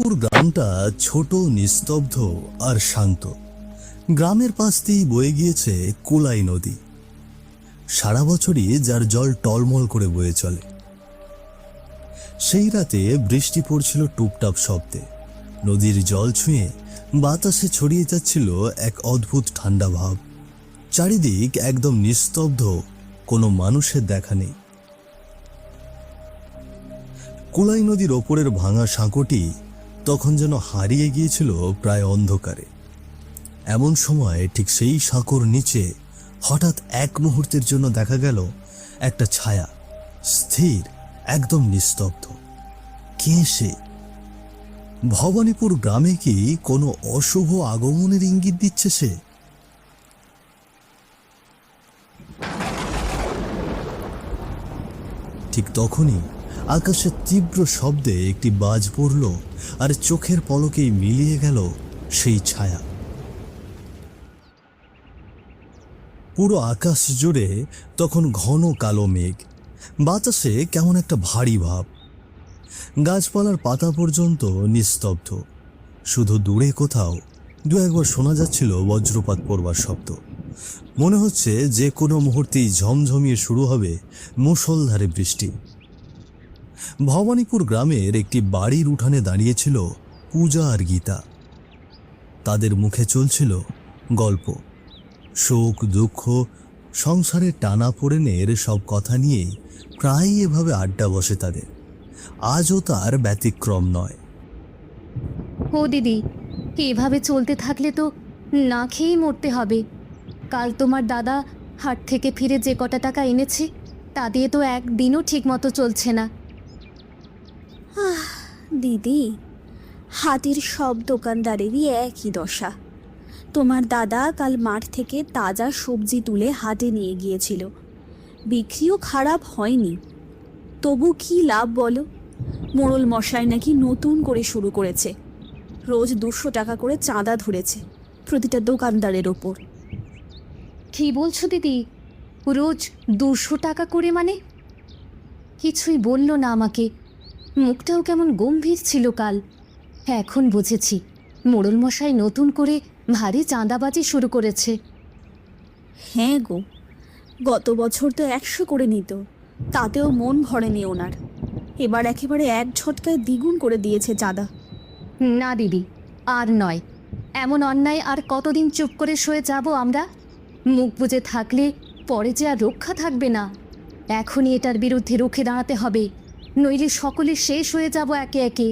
ভবানীপুর গ্রামটা ছোট, নিস্তব্ধ আর শান্ত। গ্রামের পাশ দিয়েই বয়ে গিয়েছে কোলাই নদী, সারা বছরই যার জল টলমল করে বয়ে চলে। সেই রাতে বৃষ্টি পড়ছিল টুপটাপ শব্দে। নদীর জল ছুঁয়ে বাতাসে ছড়িয়ে যাচ্ছিল এক অদ্ভুত ঠান্ডা ভাব। চারিদিক একদম নিস্তব্ধ, কোনো মানুষের দেখা নেই। কোলাই নদীর ওপরের ভাঙা সাঁকোটি তখন যেন হারিয়ে গিয়েছিল প্রায় অন্ধকারে। এমন সময় ঠিক সেই সাঁকোর নিচে হঠাৎ এক মুহূর্তের জন্য দেখা গেল একটা ছায়া, স্থির, একদম নিস্তব্ধ। কে সে? ভবানীপুর গ্রামে কি কোনো অশুভ আগমনের ইঙ্গিত দিচ্ছে সে? ঠিক তখনই আকাশের তীব্র শব্দে একটি বাজ পড়ল, আর চোখের পলকেই মিলিয়ে গেল সেই ছায়া। পুরো আকাশ জুড়ে তখন ঘন কালো মেঘ, বাতাসে কেমন একটা ভারী ভাব। গাছপালার পাতা পর্যন্ত নিস্তব্ধ, শুধু দূরে কোথাও দু একবার শোনা যাচ্ছিল বজ্রপাত পড়বার শব্দ। মনে হচ্ছে যে কোনো মুহূর্তেই ঝমঝমিয়ে শুরু হবে মুষলধারে বৃষ্টি। ভবানীপুর গ্রামের একটি বাড়ির উঠানে দাঁড়িয়েছিল পূজা আর গীতা। তাদের মুখে চলছিল গল্প, শোক, দুঃখ, সংসারের টানাপোড়েনের সব কথা নিয়েই প্রায়ই এভাবে আড্ডা বসে তাদের। আজও তার ব্যতিক্রম নয়। ও দিদি, এভাবে চলতে থাকলে তো না খেয়েই মরতে হবে। কাল তোমার দাদা হাট থেকে ফিরে যে কটা টাকা এনেছে তা দিয়ে তো একদিনও ঠিক মতো চলছে না। দিদি, হাটের সব দোকানদারেরই একই দশা। তোমার দাদা কাল মাঠ থেকে তাজা সবজি তুলে হাটে নিয়ে গিয়েছিল, বিক্রিও খারাপ হয়নি। তবু কি লাভ বলো? মোড়ল মশাই নাকি নতুন করে শুরু করেছে, রোজ 200 টাকা করে চাঁদা ধরেছে প্রতিটা দোকানদারের ওপর। কি বলছো দিদি? রোজ 200 টাকা করে মানে? কিছুই বলল না আমাকে, মুখটাও কেমন গম্ভীর ছিল কাল। এখন বুঝেছি মোড়ল মশাই নতুন করে ভারী চাঁদাবাজি শুরু করেছে। হ্যাঁ গো, গত বছর তো 100 করে নিত, তাতেও মন ভরেনি ওনার। এবার একেবারে এক ঝটকায় দ্বিগুণ করে দিয়েছে চাঁদা। না দিদি, আর নয়। এমন অন্যায় আর কতদিন চুপ করে শুয়ে যাব আমরা? মুখ বুজে থাকলে পরে যে আর রক্ষা থাকবে না। এখনই এটার বিরুদ্ধে রুখে দাঁড়াতে হবে, নইলে সকলে শেষ হয়ে যাব একে একে।